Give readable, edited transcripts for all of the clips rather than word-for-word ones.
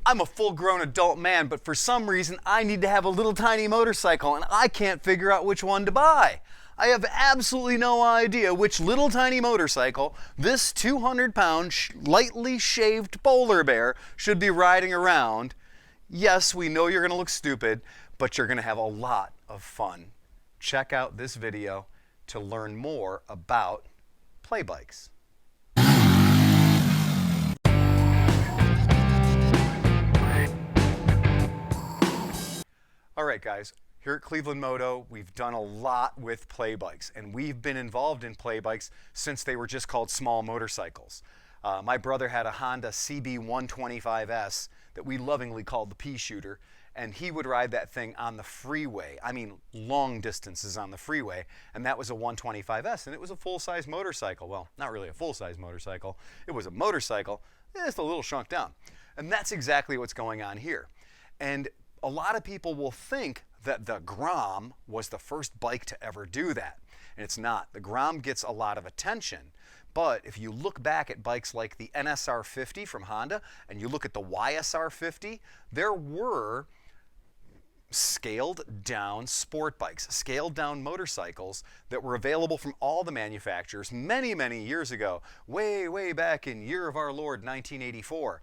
I'm a full-grown adult man, but for some reason I need to have a little tiny motorcycle and I can't figure out which one to buy. I have absolutely no idea which little tiny motorcycle this 200-pound lightly shaved polar bear should be riding around. Yes, we know you're going to look stupid, but you're going to have a lot of fun. Check out this video to learn more about play bikes. All right, guys, here at Cleveland Moto, we've done a lot with play bikes, and we've been involved in play bikes since they were just called small motorcycles. My brother had a Honda CB125S that we lovingly called the pea shooter, and he would ride that thing on the freeway. I mean, long distances on the freeway, and that was a 125S, and it was a full-size motorcycle. Well, not really a full-size motorcycle. It was a motorcycle, just a little shrunk down. And that's exactly what's going on here. And a lot of people will think that the Grom was the first bike to ever do that, and it's not. The Grom gets a lot of attention, but if you look back at bikes like the NSR 50 from Honda and you look at the YSR 50, there were scaled down sport bikes, scaled down motorcycles that were available from all the manufacturers many, many years ago, way back in year of our Lord 1984.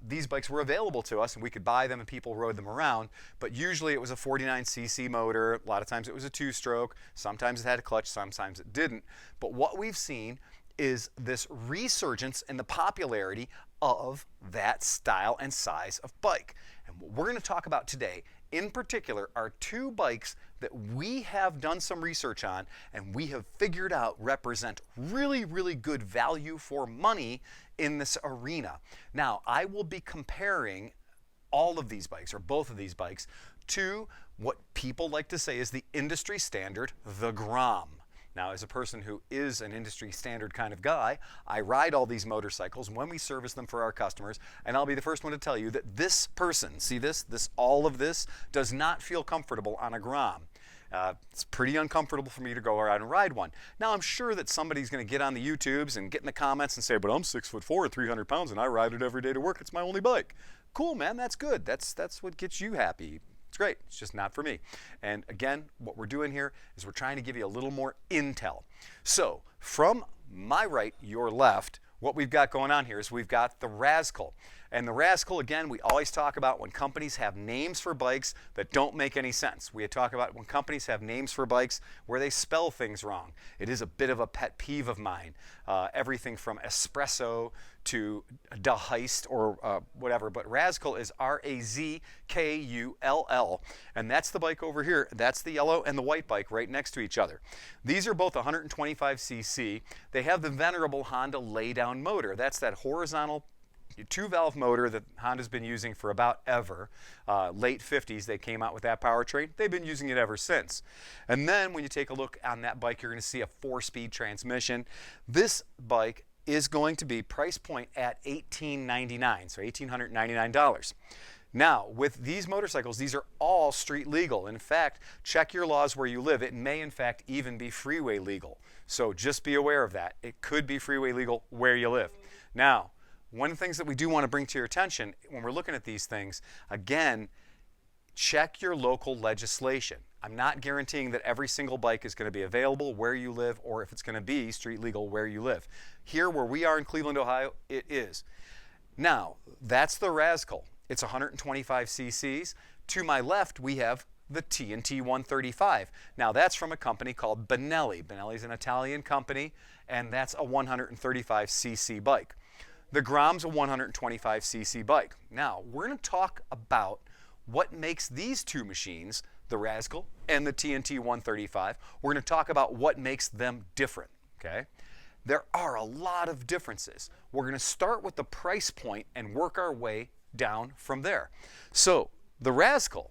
These bikes were available to us and we could buy them and people rode them around, but usually it was a 49cc motor. A lot of times it was a two-stroke, sometimes it had a clutch, sometimes it didn't. But what we've seen is this resurgence in the popularity of that style and size of bike. And what we're going to talk about today in particular are two bikes that we have done some research on and we have figured out represent really good value for money in this arena. Now, I will be comparing all of these bikes, or both of these bikes, to what people like to say is the industry standard, the Grom. Now, as a person who is an industry standard kind of guy, I ride all these motorcycles when we service them for our customers, and I'll be the first one to tell you that this person, see this, all of this, does not feel comfortable on a Grom. It's pretty uncomfortable for me to go around and ride one. Now, I'm sure that somebody's going to get on the YouTubes and get in the comments and say, but I'm 6'4", 300 pounds, and I ride it every day to work. It's my only bike. Cool, man, that's good. That's what gets you happy. It's great, it's just not for me. And again, what we're doing here is we're trying to give you a little more intel. So from my right, your left, what we've got going on here is we've got the Razkull. And the Razkull, again, we always talk about when companies have names for bikes that don't make any sense. We talk about when companies have names for bikes where they spell things wrong. It is a bit of a pet peeve of mine. Everything from espresso to de Heist or whatever, but Razkull is R-A-Z-K-U-L-L, and that's the bike over here. That's the yellow and the white bike right next to each other. These are both 125cc. They have the venerable Honda laydown motor. That's that horizontal two-valve motor that Honda's been using for about ever. Late 50s, they came out with that powertrain. They've been using it ever since. And then when you take a look on that bike, you're going to see a 4-speed transmission. This bike is going to be price point at $1,899, so $1,899. Now, with these motorcycles, these are all street legal. In fact, check your laws where you live. It may, in fact, even be freeway legal. So just be aware of that. It could be freeway legal where you live. Now, one of the things that we do want to bring to your attention when we're looking at these things, again, check your local legislation. I'm not guaranteeing that every single bike is going to be available where you live or if it's going to be street legal where you live. Here where we are in Cleveland, Ohio, it is. Now, that's the Razkull. It's 125 cc's. To my left, we have the TNT135. Now, that's from a company called Benelli. Benelli is an Italian company, and that's a 135 cc bike. The Grom's a 125cc bike. Now, we're going to talk about what makes these two machines, the Razkull and the TNT135, we're going to talk about what makes them different, okay? There are a lot of differences. We're going to start with the price point and work our way down from there. So, the Razkull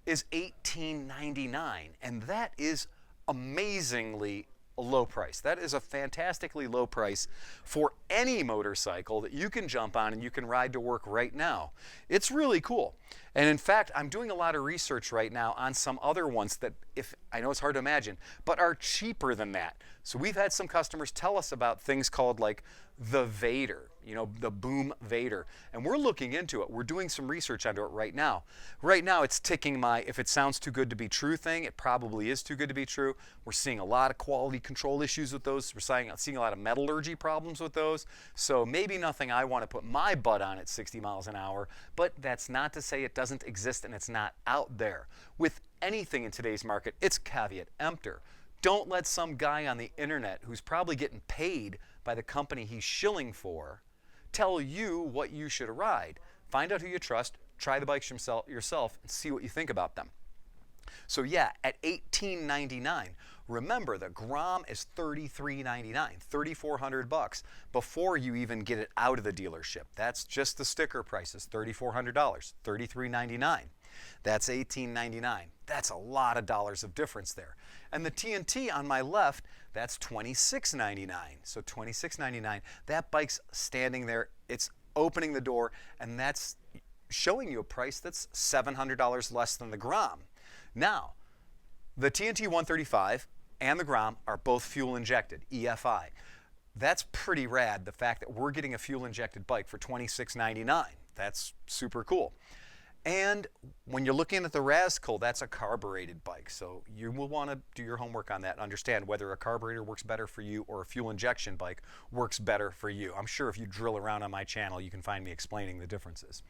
is $1,899, and that is amazingly a low price. That is a fantastically low price for any motorcycle that you can jump on and you can ride to work right now. It's really cool. And in fact, I'm doing a lot of research right now on some other ones that, if I know it's hard to imagine, but are cheaper than that. So we've had some customers tell us about things called like the Vader, you know, the Boom Vader. And we're looking into it. We're doing some research onto it right now. Right now it's ticking my, if it sounds too good to be true thing, it probably is too good to be true. We're seeing a lot of quality control issues with those. We're seeing a lot of metallurgy problems with those. So maybe nothing I want to put my butt on at 60 miles an hour, but that's not to say it doesn't exist and it's not out there. With anything in today's market, it's caveat emptor. Don't let some guy on the internet who's probably getting paid by the company he's shilling for tell you what you should ride. Find out who you trust, try the bikes yourself, and see what you think about them. So yeah, at $18.99, remember the Grom is $33.99, $3,400 before you even get it out of the dealership. That's just the sticker prices, $3,400, $33.99. That's $18.99. That's a lot of dollars of difference there. And the TNT on my left, that's $26.99. So $26.99, that bike's standing there, it's opening the door, and that's showing you a price that's $700 less than the Grom. Now, the TNT135 and the Grom are both fuel injected, EFI. That's pretty rad, the fact that we're getting a fuel injected bike for $26.99. That's super cool. And when you're looking at the Razkull, that's a carbureted bike. So you will want to do your homework on that and understand whether a carburetor works better for you or a fuel injection bike works better for you. I'm sure if you drill around on my channel, you can find me explaining the differences.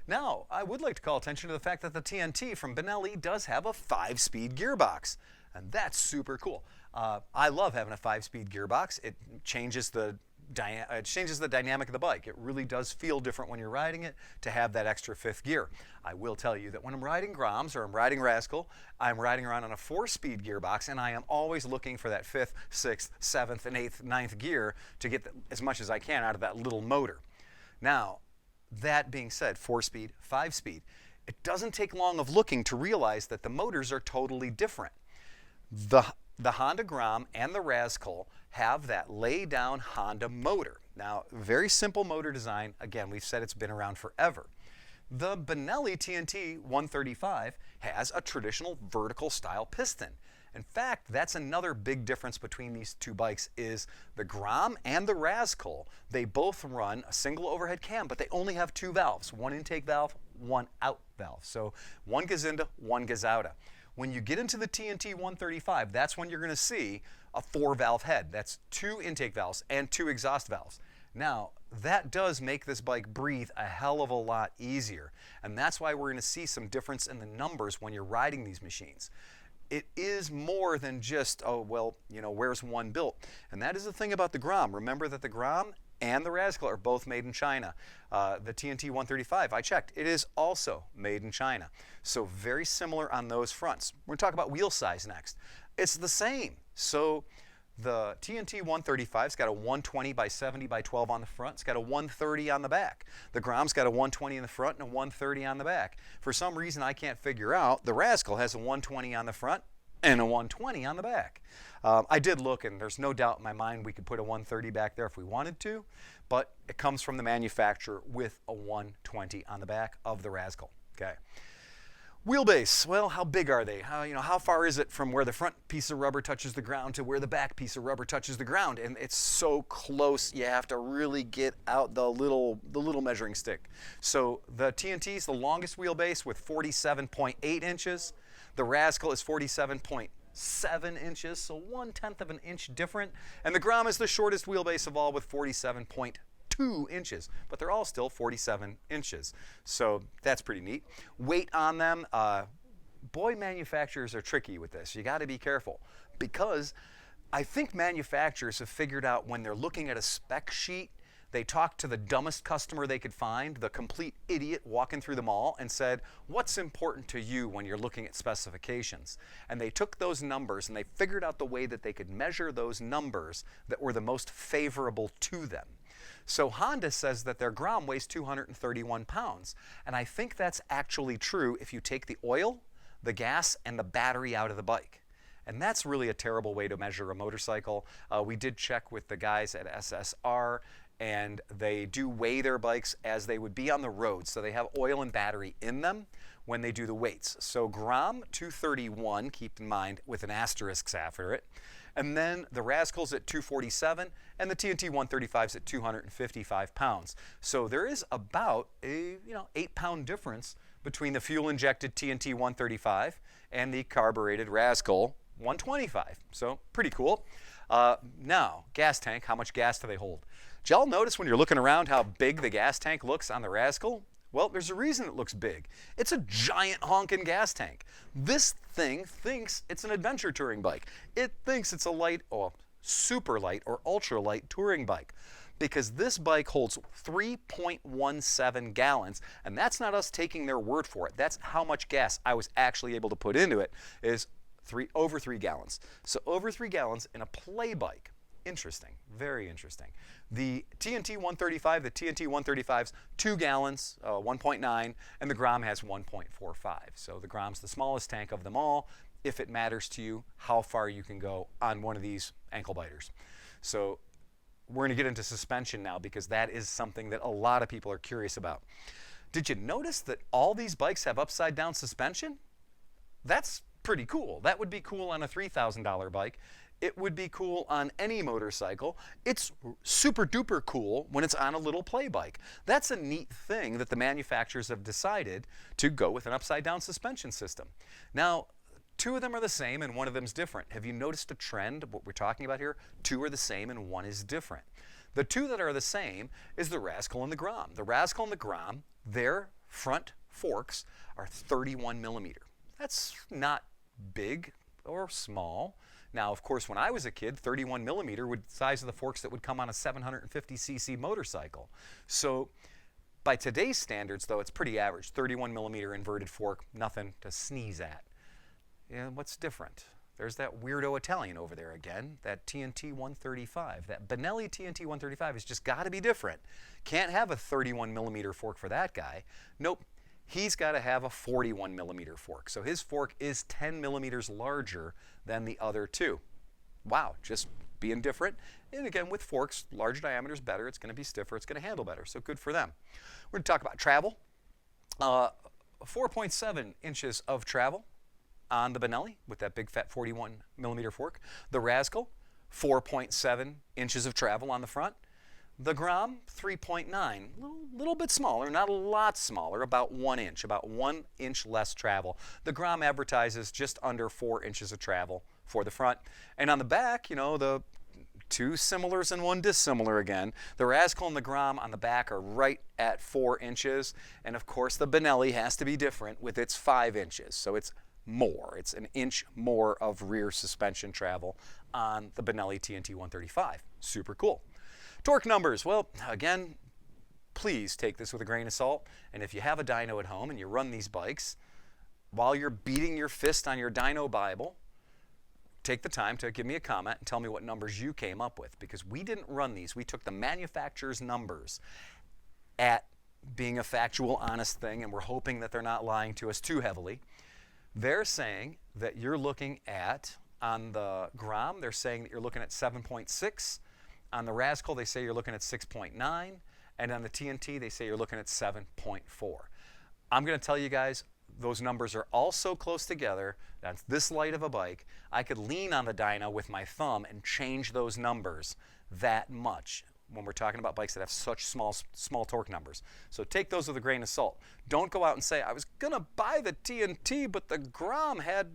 Now, I would like to call attention to the fact that the TNT from Benelli does have a 5-speed gearbox, and that's super cool. I love having a 5-speed gearbox. It changes the dynamic of the bike. It really does feel different when you're riding it to have that extra 5th gear. I will tell you that when I'm riding Groms or I'm riding Razkull, I'm riding around on a 4-speed gearbox, and I am always looking for that 5th, 6th, 7th, and 8th, 9th gear to get as much as I can out of that little motor. Now, that being said, 4-speed, 5-speed, it doesn't take long of looking to realize that the motors are totally different. The Honda Grom and the Razkull have that lay-down Honda motor. Now, very simple motor design. Again, we've said it's been around forever. The Benelli TNT135 has a traditional vertical style piston. In fact, that's another big difference between these two bikes is the Grom and the Razkull, they both run a single overhead cam, but they only have 2 valves, one intake valve, one out valve. So one goes into, one goes out. When you get into the TNT135, that's when you're going to see a 4-valve head. That's 2 intake valves and 2 exhaust valves. Now, that does make this bike breathe a hell of a lot easier. And that's why we're going to see some difference in the numbers when you're riding these machines. It is more than just, oh, well, you know, where's one built? And that is the thing about the Grom. Remember that the Grom and the Razkull are both made in China. The TNT135, I checked, it is also made in China. So very similar on those fronts. We're going to talk about wheel size next. It's the same. So the TNT135's got a 120 by 70 by 12 on the front. It's got a 130 on the back. The Grom's got a 120 in the front and a 130 on the back. For some reason I can't figure out, the Razkull has a 120 on the front and a 120 on the back. I did look, and there's no doubt in my mind we could put a 130 back there if we wanted to, but it comes from the manufacturer with a 120 on the back of the Razkull. Okay. Wheelbase, well, how big are they? How far is it from where the front piece of rubber touches the ground to where the back piece of rubber touches the ground? And it's so close, you have to really get out the little measuring stick. So the TNT is the longest wheelbase with 47.8 inches. The Razkull is 47.7 inches, so 1/10 of an inch different. And the Grom is the shortest wheelbase of all with 47.2 inches, but they're all still 47 inches. So that's pretty neat. Weight on them, boy, manufacturers are tricky with this. You got to be careful because I think manufacturers have figured out when they're looking at a spec sheet, they talked to the dumbest customer they could find, the complete idiot walking through the mall, and said, what's important to you when you're looking at specifications? And they took those numbers and they figured out the way that they could measure those numbers that were the most favorable to them. So Honda says that their Grom weighs 231 pounds. And I think that's actually true if you take the oil, the gas, and the battery out of the bike. And that's really a terrible way to measure a motorcycle. We did check with the guys at SSR, and they do weigh their bikes as they would be on the road. So they have oil and battery in them when they do the weights. So Grom 231, keep in mind, with an asterisk after it. And then the Razkull's at 247 and the TNT135's at 255 pounds. So there is about a 8-pound difference between the fuel-injected TNT135 and the carbureted Razkull 125. So pretty cool. Now, gas tank, how much gas do they hold? Did y'all notice when you're looking around how big the gas tank looks on the Razkull? Well, there's a reason it looks big. It's a giant honking gas tank. This thing thinks it's an adventure touring bike. It thinks it's a light or super light or ultra light touring bike, because this bike holds 3.17 gallons, and that's not us taking their word for it. That's how much gas I was actually able to put into it, is over 3 gallons. So over 3 gallons in a play bike. Interesting, very interesting. The TNT135, the TNT135's 2 gallons, 1.9, and the Grom has 1.45. So the Grom's the smallest tank of them all, if it matters to you how far you can go on one of these ankle biters. So we're going to get into suspension now, because that is something that a lot of people are curious about. Did you notice that all these bikes have upside down suspension? That's pretty cool. That would be cool on a $3,000 bike. It would be cool on any motorcycle. It's super duper cool when it's on a little play bike. That's a neat thing that the manufacturers have decided to go with an upside down suspension system. Now, 2 of them are the same and 1 of them's different. Have you noticed a trend of what we're talking about here? 2 are the same and 1 is different. The 2 that are the same is the Razkull and the Grom. The Razkull and the Grom, their front forks are 31 millimeter. That's not big or small. Now, of course, when I was a kid, 31 millimeter was the size of the forks that would come on a 750cc motorcycle. So by today's standards, though, it's pretty average. 31 millimeter inverted fork, nothing to sneeze at. Yeah, what's different? There's that weirdo Italian over there again, that TNT135. That Benelli TNT135 has just got to be different. Can't have a 31 millimeter fork for that guy. Nope. He's got to have a 41 millimeter fork. So his fork is 10 millimeters larger than the other 2. Wow, just being different. And again, with forks, larger diameter is better. It's going to be stiffer. It's going to handle better. So good for them. We're going to talk about travel. 4.7 inches of travel on the Benelli with that big fat 41 millimeter fork. The Razkull, 4.7 inches of travel on the front. The Grom, 3.9, a little bit smaller, not a lot smaller, about 1 inch, about 1 inch less travel. The Grom advertises just under 4 inches of travel for the front. And on the back, you know, the 2 similars and 1 dissimilar again. The Razkull and the Grom on the back are right at 4 inches. And of course, the Benelli has to be different with its 5 inches. So it's more. It's an inch more of rear suspension travel on the Benelli TNT135. Super cool. Torque numbers, well, again, please take this with a grain of salt. And if you have a dyno at home and you run these bikes, while you're beating your fist on your dyno Bible, take the time to give me a comment and tell me what numbers you came up with, because we didn't run these. We took the manufacturer's numbers at being a factual, honest thing, and we're hoping that they're not lying to us too heavily. They're saying that you're looking at, on the Grom, they're saying that you're looking at 7.6. On the Razkull, they say you're looking at 6.9. And on the TNT, they say you're looking at 7.4. I'm going to tell you guys, those numbers are all so close together. That's this light of a bike. I could lean on the dyno with my thumb and change those numbers that much when we're talking about bikes that have such small torque numbers. So take those with a grain of salt. Don't go out and say, I was going to buy the TNT, but the Grom had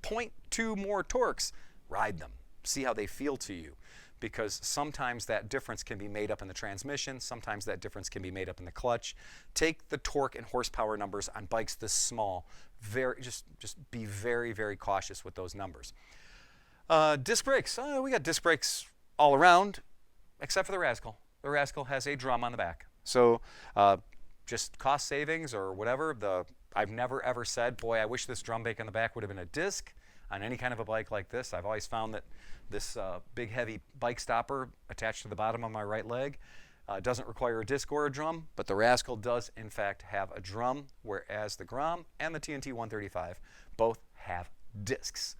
0.2 more torques. Ride them. See how they feel to you. Because sometimes that difference can be made up in the transmission, sometimes that difference can be made up in the clutch. Take the torque and horsepower numbers on bikes this small. Just be very, very cautious with those numbers. Disc brakes. We got disc brakes all around, except for the Razkull. The Razkull has a drum on the back. So just cost savings or whatever. I've never ever said, boy, I wish this drum brake on the back would have been a disc. On any kind of a bike like this, I've always found that this big heavy bike stopper attached to the bottom of my right leg doesn't require a disc or a drum, but the Razkull does in fact have a drum, whereas the Grom and the TNT135 both have discs.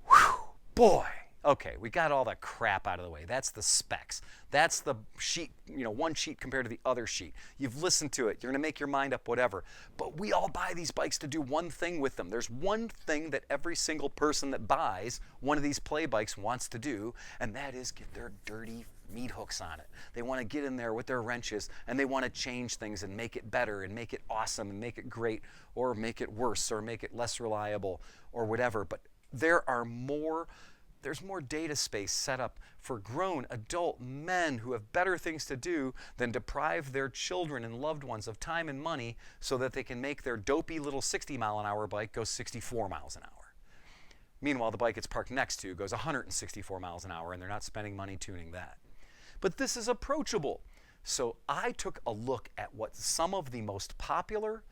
Whew, boy, Okay, we got all that crap out of the way. That's the specs. That's the sheet, one sheet compared to the other sheet. You've listened to it. You're going to make your mind up, whatever. But we all buy these bikes to do one thing with them. There's one thing that every single person that buys one of these play bikes wants to do, and that is get their dirty meat hooks on it. They want to get in there with their wrenches, and they want to change things and make it better and make it awesome and make it great, or make it worse or make it less reliable or whatever. But there's more data space set up for grown adult men who have better things to do than deprive their children and loved ones of time and money so that they can make their dopey little 60-mile-an-hour bike go 64 miles an hour. Meanwhile, the bike it's parked next to goes 164 miles an hour, and they're not spending money tuning that. But this is approachable. So I took a look at what some of the most popular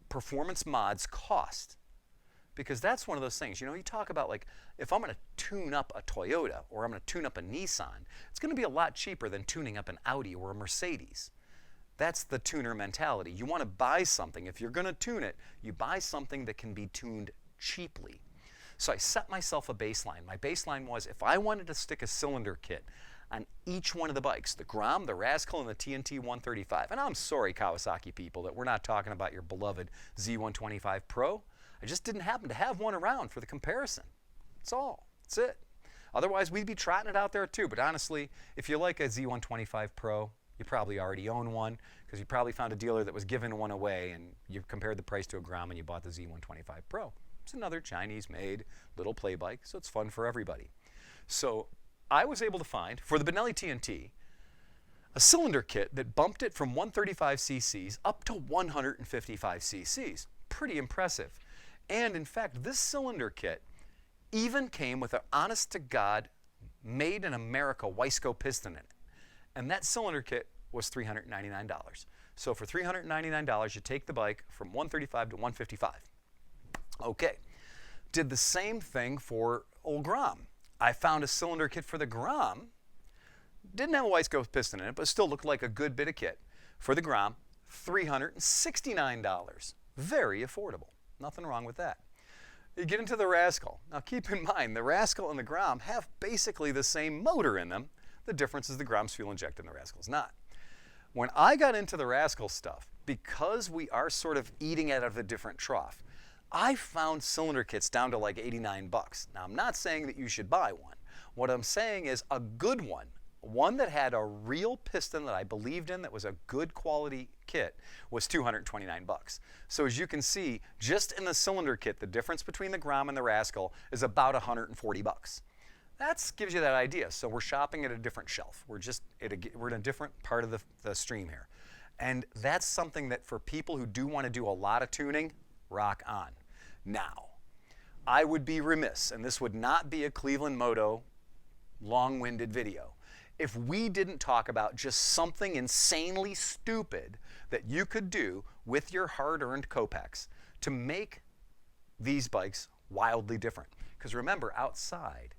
performance mods cost. Because that's one of those things, you talk about, like, if I'm going to tune up a Toyota or I'm going to tune up a Nissan, it's going to be a lot cheaper than tuning up an Audi or a Mercedes. That's the tuner mentality. You want to buy something. If you're going to tune it, you buy something that can be tuned cheaply. So I set myself a baseline. My baseline was, if I wanted to stick a cylinder kit on each one of the bikes, the Grom, the Razkull, and the TNT135, and I'm sorry, Kawasaki people, that we're not talking about your beloved Z125 Pro. I just didn't happen to have one around for the comparison. That's all. That's it. Otherwise, we'd be trotting it out there too. But honestly, if you like a Z125 Pro, you probably already own one, because you probably found a dealer that was giving one away, and you compared the price to a Grom and you bought the Z125 Pro. It's another Chinese-made little play bike, so it's fun for everybody. So I was able to find, for the Benelli TNT, a cylinder kit that bumped it from 135 cc's up to 155 cc's. Pretty impressive. And in fact, this cylinder kit even came with an honest-to-God, made-in-America Wiseco piston in it. And that cylinder kit was $399. So for $399, you take the bike from 135 to 155. Okay, did the same thing for old Grom. I found a cylinder kit for the Grom. Didn't have a Wiseco piston in it, but still looked like a good bit of kit. For the Grom, $369. Very affordable. Nothing wrong with that. You get into the Razkull. Now keep in mind, the Razkull and the Grom have basically the same motor in them. The difference is the Grom's fuel injected and the Razkull's not. When I got into the Razkull stuff, because we are sort of eating out of a different trough, I found cylinder kits down to like 89 bucks. Now I'm not saying that you should buy one. What I'm saying is a good one that had a real piston that I believed in, that was a good quality kit, was 229 bucks. So as you can see, just in the cylinder kit, the difference between the Grom and the Razkull is about 140 bucks. That gives you that idea. So we're shopping at a different shelf. We're in a different part of the stream here. And that's something that for people who do want to do a lot of tuning, rock on. Now, I would be remiss, and this would not be a Cleveland Moto long-winded video, if we didn't talk about just something insanely stupid that you could do with your hard-earned Copex to make these bikes wildly different. Because remember, outside,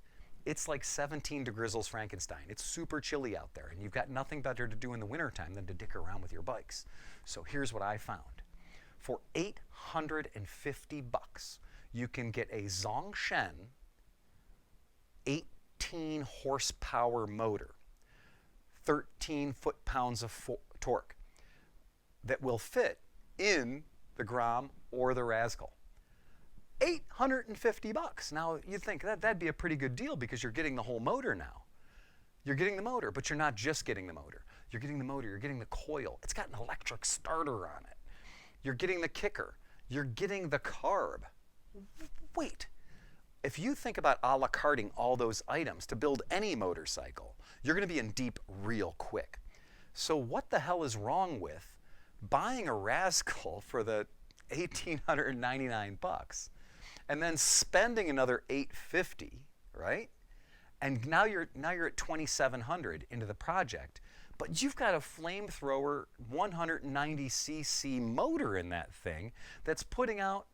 it's like 17 to Grizzle's Frankenstein. It's super chilly out there, and you've got nothing better to do in the wintertime than to dick around with your bikes. So here's what I found. For 850 bucks, you can get a Zongshen 18 horsepower motor, 13 foot-pounds of torque, that will fit in the Grom or the Razkull. 850 bucks. Now you'd think that'd be a pretty good deal because you're getting the whole motor now. You're getting the motor, but you're not just getting the motor. You're getting the motor, you're getting the coil. It's got an electric starter on it. You're getting the kicker. You're getting the carb. Wait. If you think about a la carting all those items to build any motorcycle, you're going to be in deep real quick. So what the hell is wrong with buying a Razkull for the 1,899 bucks and then spending another $850, right? And now you're at 2,700 into the project, but you've got a flamethrower 190cc motor in that thing that's putting out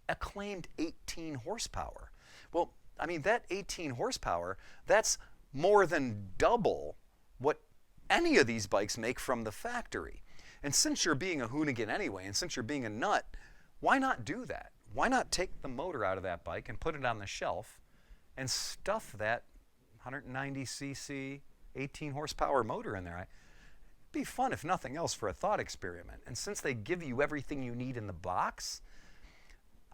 a claimed 18 horsepower. Well, I mean, that 18 horsepower, that's more than double what any of these bikes make from the factory. And since you're being a hoonigan anyway, and since you're being a nut, why not do that? Why not take the motor out of that bike and put it on the shelf and stuff that 190cc, 18 horsepower motor in there. It'd be fun, if nothing else, for a thought experiment. And since they give you everything you need in the box,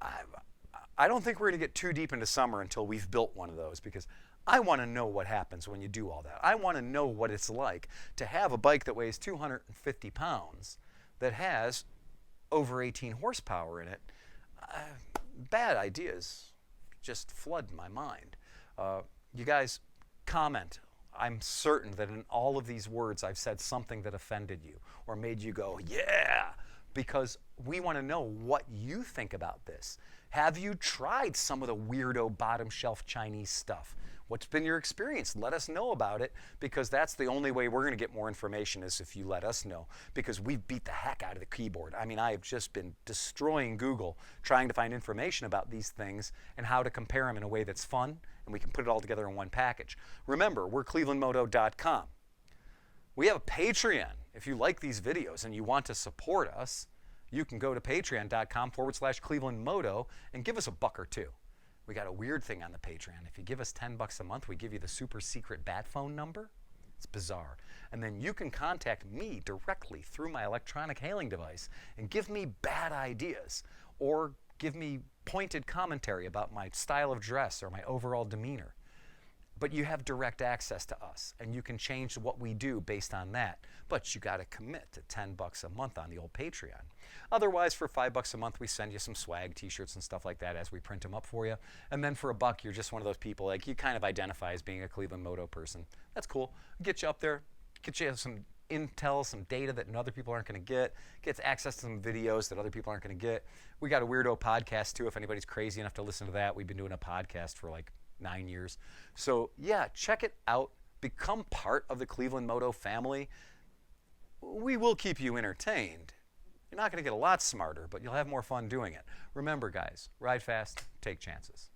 I don't think we're going to get too deep into summer until we've built one of those, because I want to know what happens when you do all that. I want to know what it's like to have a bike that weighs 250 pounds that has over 18 horsepower in it. Bad ideas just flood my mind. You guys, comment. I'm certain that in all of these words I've said something that offended you or made you go, yeah, because we want to know what you think about this. Have you tried some of the weirdo bottom shelf Chinese stuff? What's been your experience? Let us know about it, because that's the only way we're going to get more information, is if you let us know, because we've beat the heck out of the keyboard. I mean, I have just been destroying Google trying to find information about these things and how to compare them in a way that's fun, and we can put it all together in one package. Remember, we're clevelandmoto.com. We have a Patreon. If you like these videos and you want to support us, you can go to patreon.com/ClevelandMoto and give us $1 or $2. We got a weird thing on the Patreon. If you give us $10 a month, we give you the super secret bat phone number. It's bizarre. And then you can contact me directly through my electronic hailing device and give me bad ideas, or give me pointed commentary about my style of dress or my overall demeanor. But you have direct access to us, and you can change what we do based on that. But you got to commit to $10 a month on the old Patreon. Otherwise, for $5 a month, we send you some swag, t-shirts and stuff like that as we print them up for you. And then for $1, you're just one of those people, like, you kind of identify as being a Cleveland Moto person. That's cool. Get you up there, get you some intel, some data that other people aren't going to get access to some videos that other people aren't going to get. We got a weirdo podcast too, if anybody's crazy enough to listen to that. We've been doing a podcast for like 9 years. So yeah, check it out. Become part of the Cleveland Moto family. We will keep you entertained. You're not going to get a lot smarter, but you'll have more fun doing it. Remember, guys, ride fast, take chances.